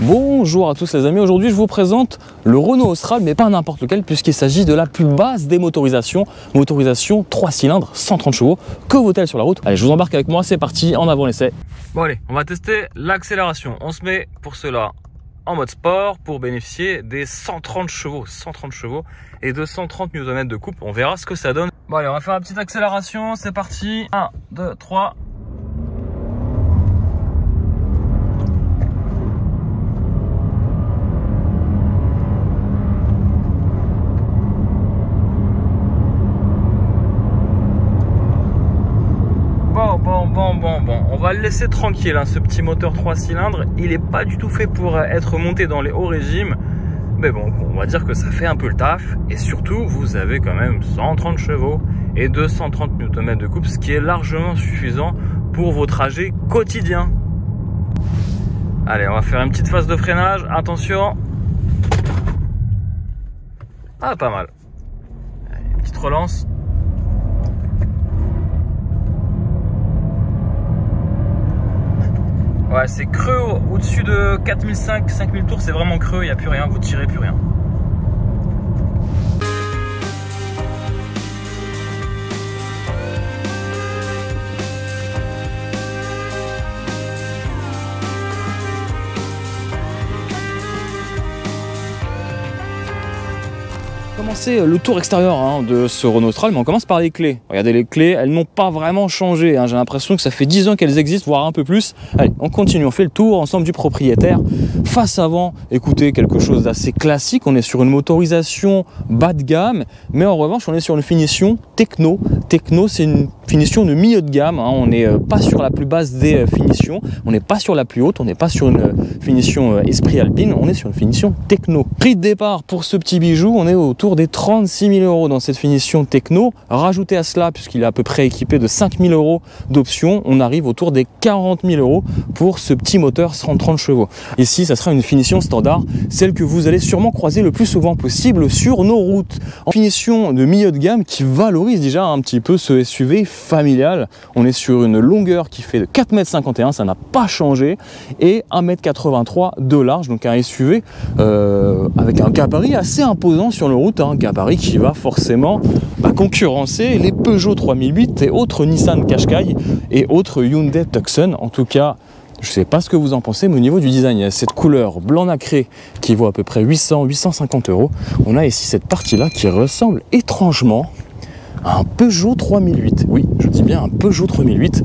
Bonjour à tous les amis, aujourd'hui je vous présente le Renault Austral, mais pas n'importe lequel, puisqu'il s'agit de la plus basse des motorisations, motorisation 3 cylindres, 130 chevaux. Que vaut-elle sur la route? Allez, je vous embarque avec moi, c'est parti, en avant l'essai. Bon allez, on va tester l'accélération. On se met pour cela en mode sport pour bénéficier des 130 chevaux et 230 Nm de couple. On verra ce que ça donne. Bon allez, on va faire la petite accélération, c'est parti. 1, 2, 3. Bon, on va le laisser tranquille, hein, ce petit moteur 3 cylindres. Il n'est pas du tout fait pour être monté dans les hauts régimes. Mais bon, on va dire que ça fait un peu le taf. Et surtout, vous avez quand même 130 chevaux et 230 Nm de couple, ce qui est largement suffisant pour vos trajets quotidiens. Allez, on va faire une petite phase de freinage. Attention. Ah, pas mal. Allez, une petite relance. Ouais, c'est creux au-dessus de 4005-5000 tours, c'est vraiment creux, il n'y a plus rien, vous tirez plus rien. Commencer le tour extérieur de ce Renault Austral, mais on commence par les clés. Regardez les clés, elles n'ont pas vraiment changé, j'ai l'impression que ça fait 10 ans qu'elles existent, voire un peu plus. Allez, on continue, on fait le tour ensemble du propriétaire. Face avant, écoutez, quelque chose d'assez classique, on est sur une motorisation bas de gamme, mais en revanche on est sur une finition techno. Techno, c'est une finition de milieu de gamme, on n'est pas sur la plus basse des finitions, on n'est pas sur la plus haute, on n'est pas sur une finition esprit alpine, on est sur une finition techno. Prix de départ pour ce petit bijou, on est autour des 36 000 € dans cette finition techno. Rajoutez à cela, puisqu'il est à peu près équipé de 5 000 € d'options, on arrive autour des 40 000 € pour ce petit moteur 130 chevaux. Ici, ça sera une finition standard, celle que vous allez sûrement croiser le plus souvent possible sur nos routes. En finition de milieu de gamme qui valorise déjà un petit peu ce SUV familial. On est sur une longueur qui fait de 4,51 m, ça n'a pas changé, et 1,83 m de large, donc un SUV avec un gabarit assez imposant sur nos routes, un gabarit qui va forcément concurrencer les Peugeot 3008 et autres Nissan Qashqai et autres Hyundai Tucson. En tout cas, je ne sais pas ce que vous en pensez, mais au niveau du design, il y a cette couleur blanc nacré qui vaut à peu près 800-850 €. On a ici cette partie-là qui ressemble étrangement à un Peugeot 3008. Oui, je dis bien un Peugeot 3008.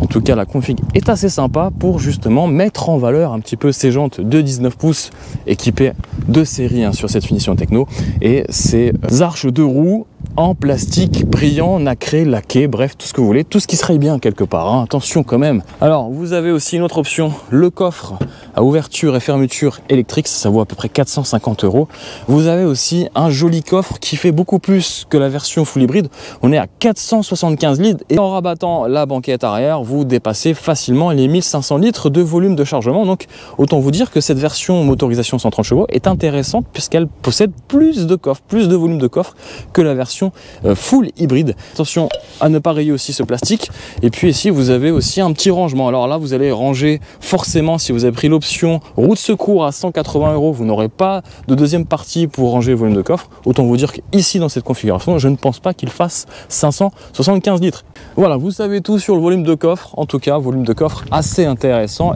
En tout cas, la config est assez sympa pour justement mettre en valeur un petit peu ces jantes de 19 pouces équipées de série sur cette finition techno et ces arches de roues en plastique brillant, nacré, laqué, bref, tout ce que vous voulez, tout ce qui se raye bien quelque part, attention quand même. Alors, vous avez aussi une autre option, le coffre à ouverture et fermeture électrique, ça vaut à peu près 450 €. Vous avez aussi un joli coffre qui fait beaucoup plus que la version full hybride, on est à 475 litres et en rabattant la banquette arrière, vous dépassez facilement les 1500 litres de volume de chargement, donc autant vous dire que cette version motorisation 130 chevaux est intéressante puisqu'elle possède plus de coffre, plus de volume de coffre que la version full hybride. Attention à ne pas rayer aussi ce plastique. Et puis ici vous avez aussi un petit rangement. Alors là vous allez ranger forcément, si vous avez pris l'option roue de secours à 180 €, vous n'aurez pas de deuxième partie pour ranger le volume de coffre. Autant vous dire qu'ici dans cette configuration, je ne pense pas qu'il fasse 575 litres. Voilà, vous savez tout sur le volume de coffre. En tout cas, volume de coffre assez intéressant.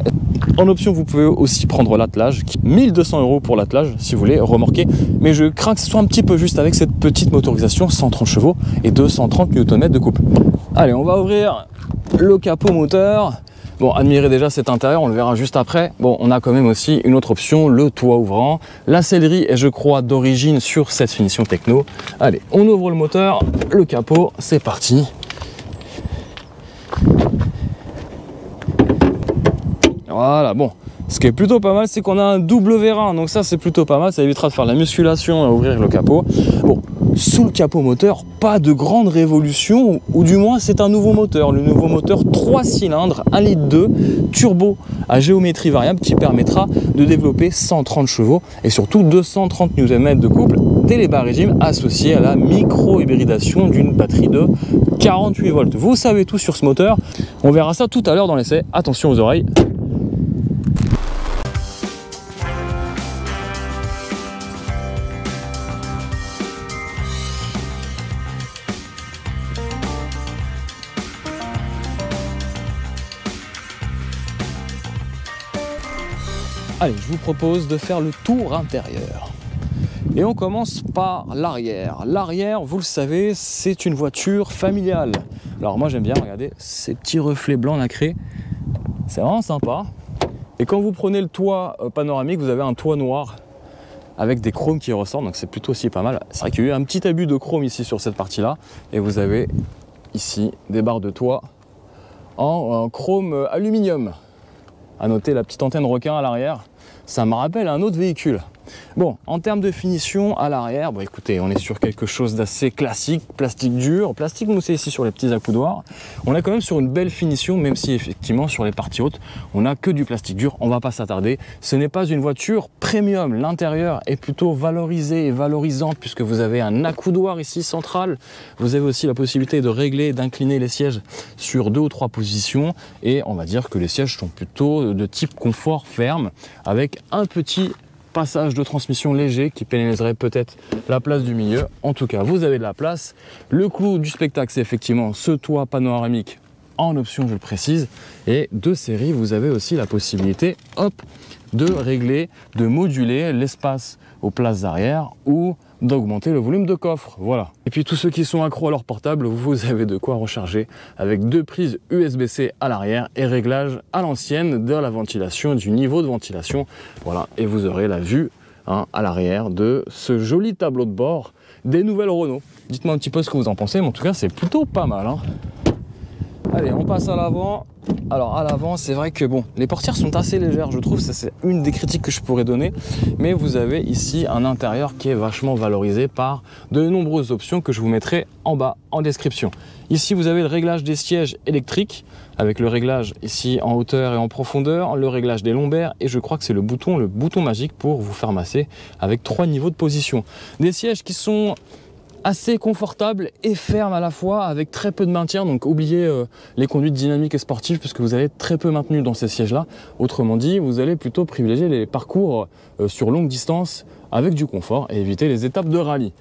En option, vous pouvez aussi prendre l'attelage, 1200 € pour l'attelage si vous voulez remorquer. Mais je crains que ce soit un petit peu juste avec cette petite motorisation 130 chevaux et 230 Nm de couple. Allez, on va ouvrir le capot moteur. Bon, admirez déjà cet intérieur, on le verra juste après. Bon, on a quand même aussi une autre option, le toit ouvrant. La sellerie est, je crois, d'origine sur cette finition techno. Allez, on ouvre le moteur, le capot, c'est parti. Voilà, bon. Ce qui est plutôt pas mal, c'est qu'on a un double vérin. Donc ça, c'est plutôt pas mal. Ça évitera de faire de la musculation à ouvrir le capot. Bon, sous le capot moteur, pas de grande révolution. Ou du moins, c'est un nouveau moteur. Le nouveau moteur 3 cylindres, 1,2 litre, turbo à géométrie variable qui permettra de développer 130 chevaux et surtout 230 Nm de couple télébas-régime associé à la micro-hybridation d'une batterie de 48 volts. Vous savez tout sur ce moteur, on verra ça tout à l'heure dans l'essai. Attention aux oreilles. Allez, je vous propose de faire le tour intérieur. Et on commence par l'arrière. L'arrière, vous le savez, c'est une voiture familiale. Alors moi j'aime bien, regardez, ces petits reflets blancs nacrés. C'est vraiment sympa. Et quand vous prenez le toit panoramique, vous avez un toit noir avec des chromes qui ressortent, donc c'est plutôt aussi pas mal. C'est vrai qu'il y a eu un petit abus de chrome ici sur cette partie-là. Et vous avez ici des barres de toit en chrome aluminium. À noter la petite antenne requin à l'arrière. Ça me rappelle un autre véhicule. Bon, en termes de finition à l'arrière, bon écoutez, on est sur quelque chose d'assez classique, plastique dur, plastique moussé ici sur les petits accoudoirs. On est quand même sur une belle finition, même si effectivement sur les parties hautes, on n'a que du plastique dur, on va pas s'attarder. Ce n'est pas une voiture premium, l'intérieur est plutôt valorisé et valorisant puisque vous avez un accoudoir ici central. Vous avez aussi la possibilité de régler et d'incliner les sièges sur 2 ou 3 positions et on va dire que les sièges sont plutôt de type confort ferme avec un petit passage de transmission léger qui pénaliserait peut-être la place du milieu. En tout cas, vous avez de la place. Le clou du spectacle, c'est effectivement ce toit panoramique en option, je le précise. Et de série, vous avez aussi la possibilité, hop, de régler, de moduler l'espace aux places arrière ou d'augmenter le volume de coffre, voilà. Et puis tous ceux qui sont accros à leur portable, vous avez de quoi recharger avec 2 prises USB-C à l'arrière et réglage à l'ancienne de la ventilation, du niveau de ventilation, voilà. Et vous aurez la vue à l'arrière de ce joli tableau de bord des nouvelles Renault. Dites-moi un petit peu ce que vous en pensez, mais en tout cas c'est plutôt pas mal. Allez, on passe à l'avant. Alors à l'avant, c'est vrai que bon, les portières sont assez légères, je trouve, ça c'est une des critiques que je pourrais donner, mais vous avez ici un intérieur qui est vachement valorisé par de nombreuses options que je vous mettrai en bas en description. Ici, vous avez le réglage des sièges électriques, avec le réglage ici en hauteur et en profondeur, le réglage des lombaires, et je crois que c'est le bouton magique pour vous faire masser avec 3 niveaux de position. Des sièges qui sont assez confortable et ferme à la fois avec très peu de maintien, donc oubliez les conduites dynamiques et sportives puisque vous allez être très peu maintenu dans ces sièges là. Autrement dit, vous allez plutôt privilégier les parcours sur longue distance avec du confort et éviter les étapes de rallye.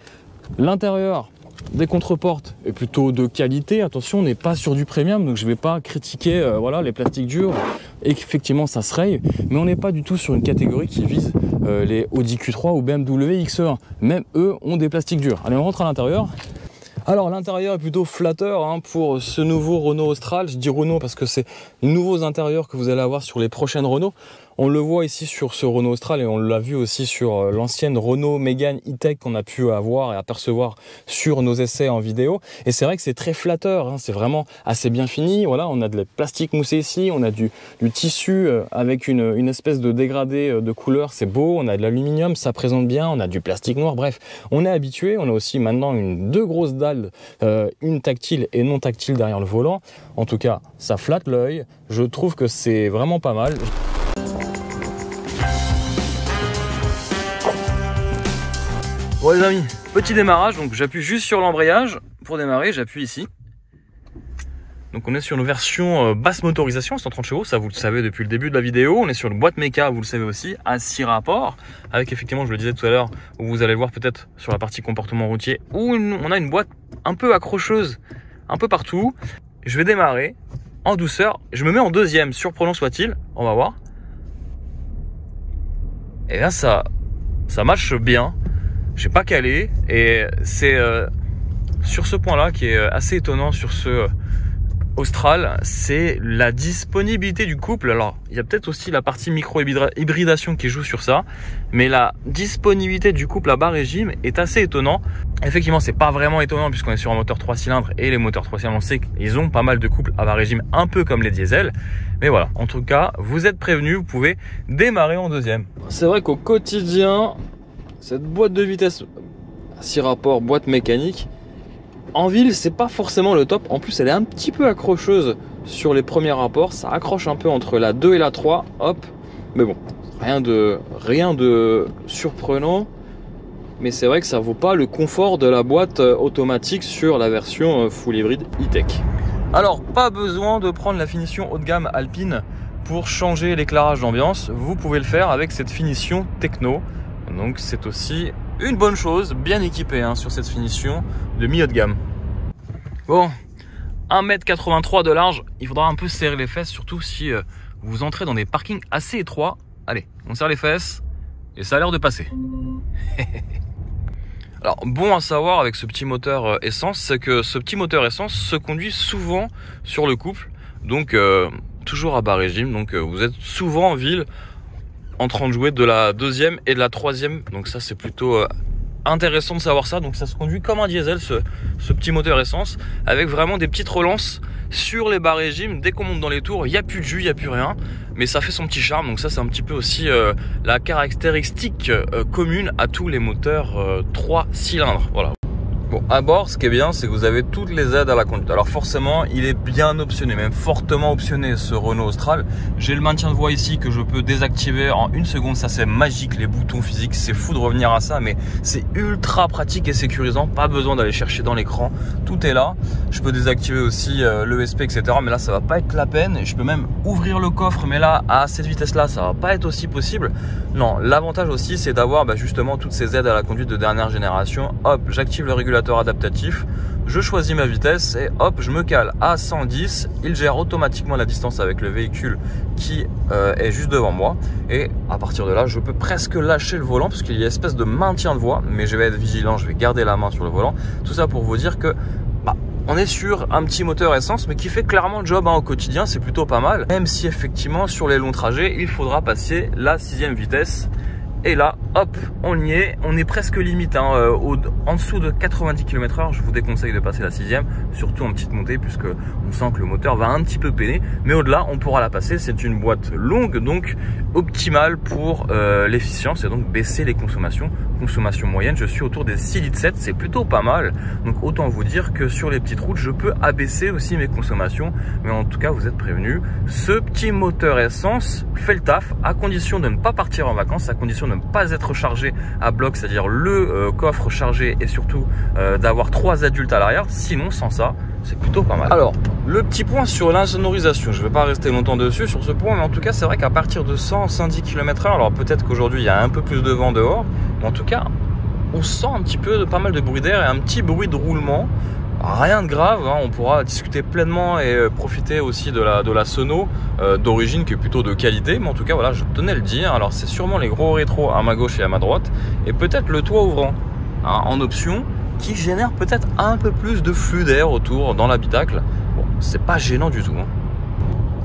L'intérieur des contreportes est plutôt de qualité, attention, on n'est pas sur du premium, donc je ne vais pas critiquer voilà, les plastiques durs et qu'effectivement ça se raye, mais on n'est pas du tout sur une catégorie qui vise les Audi Q3 ou BMW X1, même eux ont des plastiques durs. Allez, on rentre à l'intérieur. Alors l'intérieur est plutôt flatteur pour ce nouveau Renault Austral. Je dis Renault parce que c'est les nouveaux intérieurs que vous allez avoir sur les prochaines Renault. On le voit ici sur ce Renault Austral et on l'a vu aussi sur l'ancienne Renault Mégane E-Tech qu'on a pu avoir et apercevoir sur nos essais en vidéo. Et c'est vrai que c'est très flatteur, c'est vraiment assez bien fini. Voilà, on a de la plastique moussé ici, on a du tissu avec une espèce de dégradé de couleur, c'est beau. On a de l'aluminium, ça présente bien, on a du plastique noir, bref, on est habitué. On a aussi maintenant deux grosses dalles, une tactile et non tactile derrière le volant. En tout cas, ça flatte l'œil. Je trouve que c'est vraiment pas mal. Bon les amis, petit démarrage, donc j'appuie juste sur l'embrayage pour démarrer, j'appuie ici. Donc on est sur une version basse motorisation, 130 chevaux, ça vous le savez depuis le début de la vidéo. On est sur une boîte méca, vous le savez aussi, à 6 rapports, avec effectivement, je le disais tout à l'heure, où vous allez voir peut-être sur la partie comportement routier, où on a une boîte un peu accrocheuse, un peu partout. Je vais démarrer en douceur, je me mets en deuxième, surprenant soit-il, on va voir. Et là ça marche bien. J'ai pas calé et c'est sur ce point là qui est assez étonnant sur ce Austral, c'est la disponibilité du couple. Alors il y a peut-être aussi la partie micro-hybridation qui joue sur ça, mais la disponibilité du couple à bas régime est assez étonnant. Effectivement, c'est pas vraiment étonnant puisqu'on est sur un moteur 3 cylindres et les moteurs 3 cylindres, on sait qu'ils ont pas mal de couples à bas régime, un peu comme les diesels. Mais voilà, en tout cas, vous êtes prévenus, vous pouvez démarrer en deuxième. C'est vrai qu'au quotidien, cette boîte de vitesse 6 rapports, boîte mécanique, en ville, c'est pas forcément le top. En plus, elle est un petit peu accrocheuse sur les premiers rapports. Ça accroche un peu entre la 2 et la 3. Hop. Mais bon, rien de surprenant. mais c'est vrai que ça vaut pas le confort de la boîte automatique sur la version full hybride e-tech. Alors, pas besoin de prendre la finition haut de gamme Alpine pour changer l'éclairage d'ambiance. Vous pouvez le faire avec cette finition Techno. Donc c'est aussi une bonne chose, bien équipé hein, sur cette finition de mi-haut de gamme. Bon, 1,83 m de large, il faudra un peu serrer les fesses, surtout si vous entrez dans des parkings assez étroits. Allez, on serre les fesses et ça a l'air de passer. Alors, bon à savoir avec ce petit moteur essence, c'est que ce petit moteur essence se conduit souvent sur le couple, donc toujours à bas régime, donc vous êtes souvent en ville en train de jouer de la deuxième et de la troisième, donc ça c'est plutôt intéressant de savoir ça. Donc ça se conduit comme un diesel, ce petit moteur essence, avec vraiment des petites relances sur les bas régimes. Dès qu'on monte dans les tours, il n'y a plus de jus, il n'y a plus rien, mais ça fait son petit charme. Donc ça c'est un petit peu aussi la caractéristique commune à tous les moteurs 3 cylindres. Voilà. Bon, à bord, ce qui est bien, c'est que vous avez toutes les aides à la conduite. Alors forcément, il est bien optionné, même fortement optionné, ce Renault Austral. J'ai le maintien de voie ici que je peux désactiver en 1 seconde. Ça, c'est magique, les boutons physiques. C'est fou de revenir à ça, mais c'est ultra pratique et sécurisant. Pas besoin d'aller chercher dans l'écran. Tout est là. Je peux désactiver aussi l'ESP, etc. Mais là, ça va pas être la peine. Je peux même ouvrir le coffre, mais là, à cette vitesse-là, ça va pas être aussi possible. Non, l'avantage aussi, c'est d'avoir justement toutes ces aides à la conduite de dernière génération. Hop, j'active le régulateur adaptatif, je choisis ma vitesse et hop, je me cale à 110. Il gère automatiquement la distance avec le véhicule qui est juste devant moi, et à partir de là, je peux presque lâcher le volant parce qu'il y a une espèce de maintien de voie, mais je vais être vigilant, je vais garder la main sur le volant. Tout ça pour vous dire que on est sur un petit moteur essence, mais qui fait clairement le job au quotidien. C'est plutôt pas mal, même si effectivement sur les longs trajets, il faudra passer la 6e vitesse. Et là, hop, on y est, on est presque limite, hein, en dessous de 90 km/h. Je vous déconseille de passer la 6e, surtout en petite montée, puisque on sent que le moteur va un petit peu peiner. Mais au-delà, on pourra la passer. C'est une boîte longue, donc optimale pour l'efficience et donc baisser les consommations. Consommation moyenne, je suis autour des 6,7 litres, c'est plutôt pas mal. Donc autant vous dire que sur les petites routes, je peux abaisser aussi mes consommations. Mais en tout cas, vous êtes prévenus, ce petit moteur essence fait le taf, à condition de ne pas partir en vacances, à condition de ne pas être chargé à bloc, c'est-à-dire le coffre chargé, et surtout d'avoir 3 adultes à l'arrière. Sinon, sans ça, c'est plutôt pas mal. Alors, le petit point sur l'insonorisation, je ne vais pas rester longtemps dessus sur ce point, mais en tout cas, c'est vrai qu'à partir de 110 km/h, alors peut-être qu'aujourd'hui, il y a un peu plus de vent dehors, mais en tout cas, on sent un petit peu pas mal de bruit d'air et un petit bruit de roulement. Rien de grave, hein, on pourra discuter pleinement et profiter aussi de la sono d'origine qui est plutôt de qualité, mais en tout cas voilà, je tenais à le dire. Alors c'est sûrement les gros rétros à ma gauche et à ma droite, et peut-être le toit ouvrant hein, en option, qui génère peut-être un peu plus de flux d'air autour dans l'habitacle. Bon, c'est pas gênant du tout. Hein.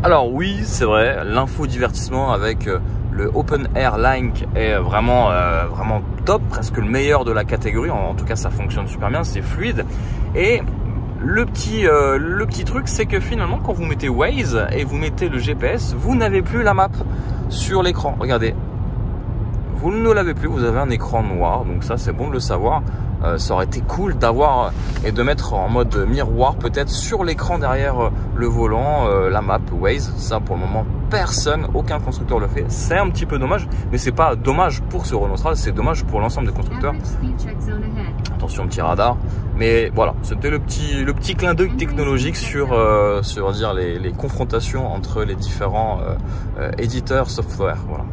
Alors oui, c'est vrai, l'infodivertissement avec le Open Air Link est vraiment top, presque le meilleur de la catégorie. En tout cas, ça fonctionne super bien, c'est fluide. Et le petit truc, c'est que finalement, quand vous mettez Waze et vous mettez le GPS, vous n'avez plus la map sur l'écran. Regardez, vous ne l'avez plus, vous avez un écran noir. Donc ça, c'est bon de le savoir. Ça aurait été cool d'avoir et de mettre en mode miroir peut-être sur l'écran derrière le volant la map Waze. Ça pour le moment personne, aucun constructeur le fait. C'est un petit peu dommage, mais c'est pas dommage pour ce Renault Austral, c'est dommage pour l'ensemble des constructeurs. Attention, petit radar. Mais voilà, c'était le petit clin d'œil technologique sur dire les confrontations entre les différents éditeurs software. Voilà.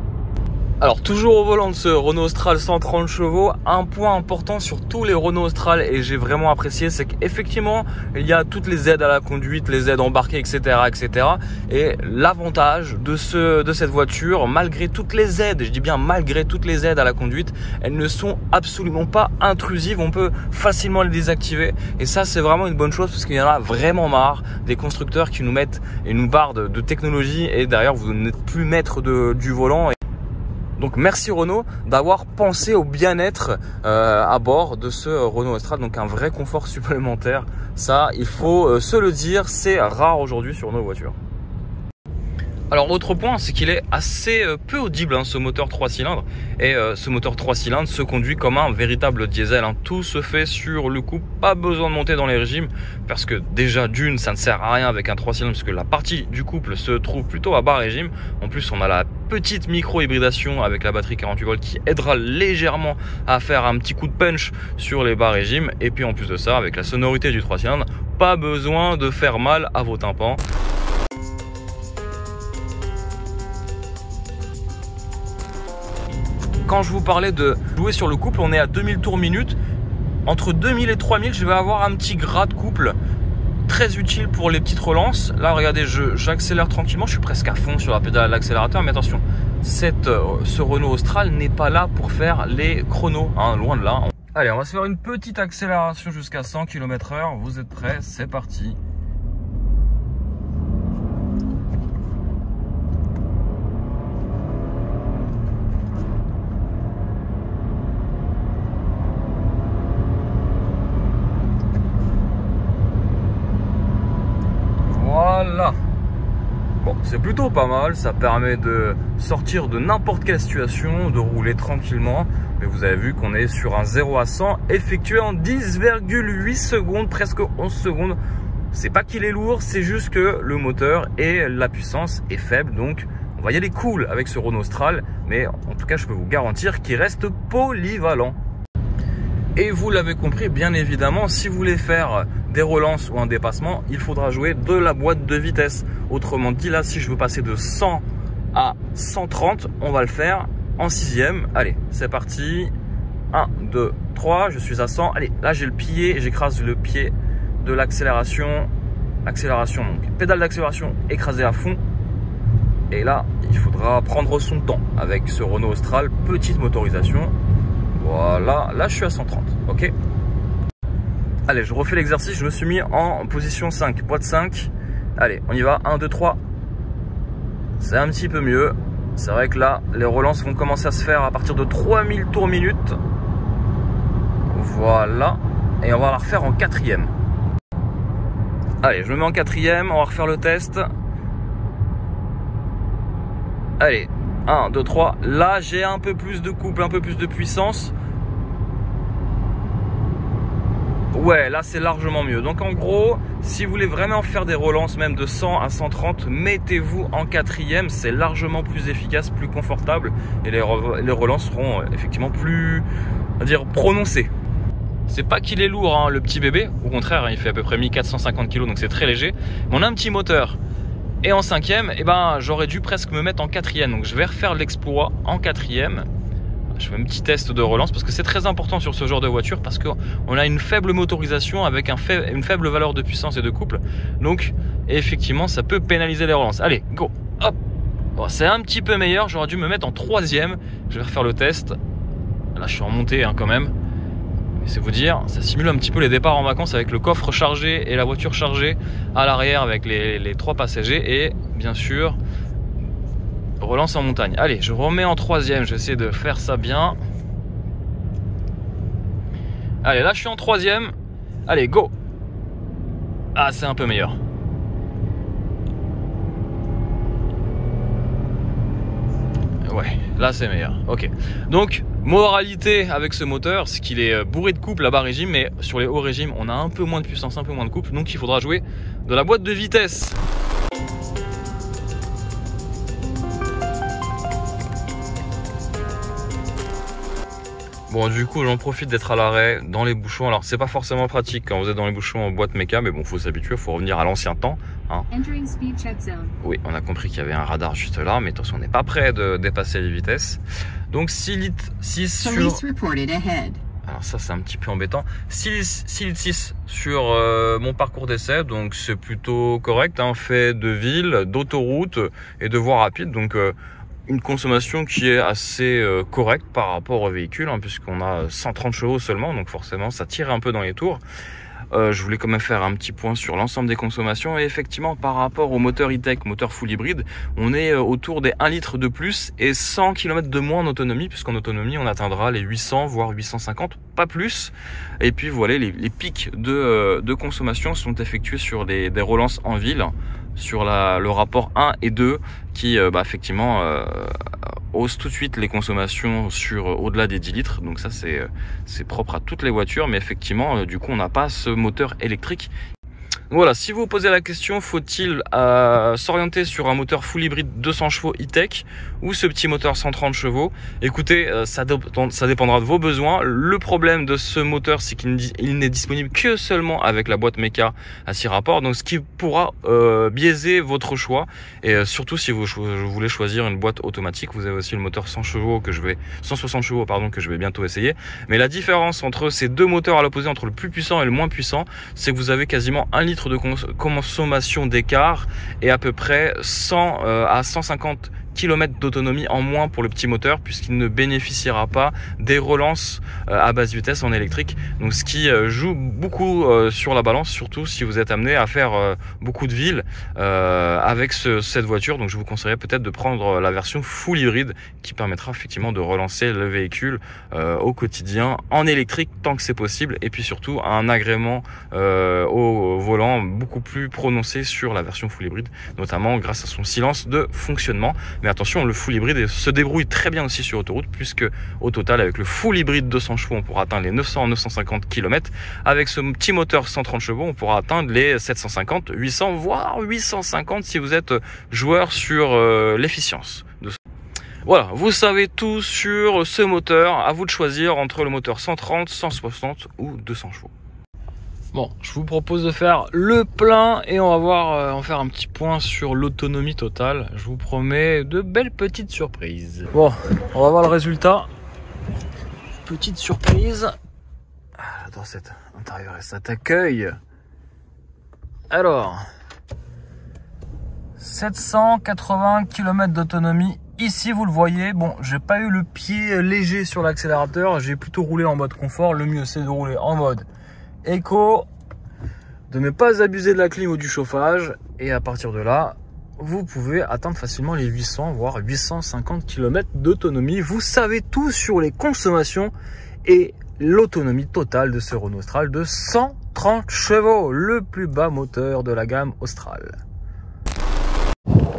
Alors toujours au volant de ce Renault Austral 130 chevaux, un point important sur tous les Renault Austral, et j'ai vraiment apprécié, c'est qu'effectivement il y a toutes les aides à la conduite, les aides embarquées, etc. etc. Et l'avantage de cette voiture, malgré toutes les aides, je dis bien malgré toutes les aides à la conduite, elles ne sont absolument pas intrusives, on peut facilement les désactiver. Et ça c'est vraiment une bonne chose, parce qu'il y en a vraiment marre des constructeurs qui nous mettent et nous bardent de technologie, et derrière vous n'êtes plus maître du volant. Donc merci Renault d'avoir pensé au bien-être à bord de ce Renault Austral, donc un vrai confort supplémentaire. Ça, il faut se le dire, c'est rare aujourd'hui sur nos voitures. Alors autre point, c'est qu'il est assez peu audible ce moteur 3 cylindres, et ce moteur 3 cylindres se conduit comme un véritable diesel, Tout se fait sur le couple, pas besoin de monter dans les régimes, parce que déjà d'une, ça ne sert à rien avec un 3 cylindres, parce que la partie du couple se trouve plutôt à bas régime. En plus, on a la petite micro-hybridation avec la batterie 48 volts qui aidera légèrement à faire un petit coup de punch sur les bas régimes. Et puis en plus de ça, avec la sonorité du 3 cylindres, pas besoin de faire mal à vos tympans. Quand je vous parlais de jouer sur le couple, on est à 2000 tours minute. Entre 2000 et 3000, je vais avoir un petit gras de couple très utile pour les petites relances. Là, regardez, j'accélère tranquillement. Je suis presque à fond sur la pédale d'accélérateur. Mais attention, ce Renault Austral n'est pas là pour faire les chronos, loin de là. Allez, on va se faire une petite accélération jusqu'à 100 km/h. Vous êtes prêts? C'est parti. Voilà. Bon, c'est plutôt pas mal, ça permet de sortir de n'importe quelle situation, de rouler tranquillement. Mais vous avez vu qu'on est sur un 0 à 100 effectué en 10,8 secondes, presque 11 secondes. C'est pas qu'il est lourd, c'est juste que le moteur et la puissance est faible. Donc on va y aller cool avec ce Renault Austral. Mais en tout cas, je peux vous garantir qu'il reste polyvalent. Et vous l'avez compris, bien évidemment, si vous voulez faire des relances ou un dépassement, il faudra jouer de la boîte de vitesse. Autrement dit, là, si je veux passer de 100 à 130, on va le faire en 6e. Allez, c'est parti. 1, 2, 3, je suis à 100. Allez, là, j'ai le pied, j'écrase le pied de l'accélération. Accélération, donc pédale d'accélération écrasée à fond. Et là, il faudra prendre son temps avec ce Renault Austral, petite motorisation. Voilà, là je suis à 130, ok. Allez, je refais l'exercice, je me suis mis en position 5, boîte 5. Allez, on y va, 1, 2, 3. C'est un petit peu mieux. C'est vrai que là, les relances vont commencer à se faire à partir de 3000 tours minute. Voilà, et on va la refaire en 4e. Allez, je me mets en 4e, on va refaire le test. Allez, 1, 2, 3. Là, j'ai un peu plus de couple, un peu plus de puissance. Ouais, là, c'est largement mieux. Donc, en gros, si vous voulez vraiment faire des relances, même de 100 à 130, mettez-vous en 4e. C'est largement plus efficace, plus confortable. Et les relances seront effectivement plus, on va dire, prononcées. C'est pas qu'il est lourd, le petit bébé. Au contraire, il fait à peu près 1450 kg, donc c'est très léger. Mais on a un petit moteur. Et en 5e, eh ben, j'aurais dû presque me mettre en 4e. Donc je vais refaire l'exploit en 4e. Je fais un petit test de relance parce que c'est très important sur ce genre de voiture parce qu'on a une faible motorisation avec une faible valeur de puissance et de couple. Donc effectivement, ça peut pénaliser les relances. Allez, go, hop. Bon, c'est un petit peu meilleur, j'aurais dû me mettre en 3e. Je vais refaire le test. Là, je suis en montée quand même. C'est vous dire, ça simule un petit peu les départs en vacances avec le coffre chargé et la voiture chargée à l'arrière avec les 3 passagers et bien sûr relance en montagne. Allez, je remets en 3e, je vais essayer de faire ça bien. Allez, là je suis en 3e. Allez, go. Ah, c'est un peu meilleur. Ouais, là c'est meilleur. Ok. Donc, moralité avec ce moteur, c'est qu'il est bourré de couple à bas régime, mais sur les hauts régimes, on a un peu moins de puissance, un peu moins de couple, donc il faudra jouer de la boîte de vitesse. Bon, du coup, j'en profite d'être à l'arrêt dans les bouchons. Alors, c'est pas forcément pratique quand vous êtes dans les bouchons en boîte méca, mais bon, faut s'habituer, faut revenir à l'ancien temps. Oui, on a compris qu'il y avait un radar juste là, mais attention, on n'est pas prêt de dépasser les vitesses. Donc 6 litres 6 sur... Alors ça, c'est un petit peu embêtant. 6 litres 6 sur mon parcours d'essai, donc c'est plutôt correct, fait de ville, d'autoroute et de voies rapides, donc une consommation qui est assez correcte par rapport au véhicule, puisqu'on a 130 chevaux seulement, donc forcément ça tire un peu dans les tours. Je voulais quand même faire un petit point sur l'ensemble des consommations et effectivement par rapport au moteur e-tech, moteur full hybride, on est autour des 1 litre de plus et 100 km de moins en autonomie, puisqu'en autonomie on atteindra les 800 voire 850, pas plus. Et puis voilà, les pics de consommation sont effectués sur des relances en ville. sur le rapport 1 et 2 qui effectivement hausse tout de suite les consommations sur au-delà des 10 litres. Donc ça c'est propre à toutes les voitures, mais effectivement du coup on n'a pas ce moteur électrique. Voilà, si vous vous posez la question, faut-il s'orienter sur un moteur full hybride 200 chevaux e-tech ou ce petit moteur 130 chevaux? Écoutez, ça dépendra de vos besoins. Le problème de ce moteur, c'est qu'il n'est disponible que seulement avec la boîte méca à 6 rapports, donc ce qui pourra biaiser votre choix. Et surtout si vous voulez choisir une boîte automatique, vous avez aussi le moteur 160 chevaux que je vais bientôt essayer. Mais la différence entre ces deux moteurs à l'opposé, entre le plus puissant et le moins puissant, c'est que vous avez quasiment 1 litre de consommation d'écart et à peu près 100 à 150 km d'autonomie en moins pour le petit moteur, puisqu'il ne bénéficiera pas des relances à basse vitesse en électrique, donc ce qui joue beaucoup sur la balance, surtout si vous êtes amené à faire beaucoup de villes avec cette voiture. Donc je vous conseillerais peut-être de prendre la version full hybride qui permettra effectivement de relancer le véhicule au quotidien en électrique tant que c'est possible, et puis surtout un agrément au volant beaucoup plus prononcé sur la version full hybride, notamment grâce à son silence de fonctionnement. Mais attention, le full hybride se débrouille très bien aussi sur autoroute, puisque au total, avec le full hybride 200 chevaux, on pourra atteindre les 900-950 km. Avec ce petit moteur 130 chevaux, on pourra atteindre les 750, 800, voire 850 si vous êtes joueur sur l'efficience. Voilà, vous savez tout sur ce moteur. À vous de choisir entre le moteur 130, 160 ou 200 chevaux. Bon, je vous propose de faire le plein et on va voir, en faire un petit point sur l'autonomie totale. Je vous promets de belles petites surprises. Bon, on va voir le résultat. Petite surprise. J'adore cet intérieur et cet accueil. Alors, 780 km d'autonomie. Ici, vous le voyez, bon, j'ai pas eu le pied léger sur l'accélérateur. J'ai plutôt roulé en mode confort. Le mieux, c'est de rouler en mode éco, de ne pas abuser de la clim ou du chauffage, et à partir de là vous pouvez atteindre facilement les 800 voire 850 km d'autonomie. Vous savez tout sur les consommations et l'autonomie totale de ce Renault Austral de 130 chevaux, le plus bas moteur de la gamme Austral.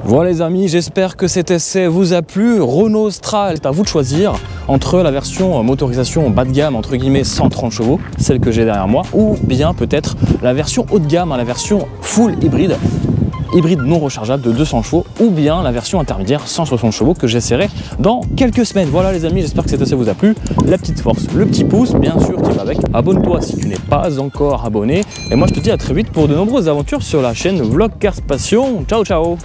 Voilà les amis, j'espère que cet essai vous a plu. Renault Austral, c'est à vous de choisir entre la version motorisation bas de gamme, entre guillemets 130 chevaux, celle que j'ai derrière moi, ou bien peut-être la version haut de gamme, la version full hybride non rechargeable de 200 chevaux, ou bien la version intermédiaire 160 chevaux que j'essaierai dans quelques semaines. Voilà les amis, j'espère que cet essai vous a plu. La petite force, le petit pouce, bien sûr, qui va avec. Abonne-toi si tu n'es pas encore abonné. Et moi je te dis à très vite pour de nombreuses aventures sur la chaîne Vlogcars Passion. Ciao ciao.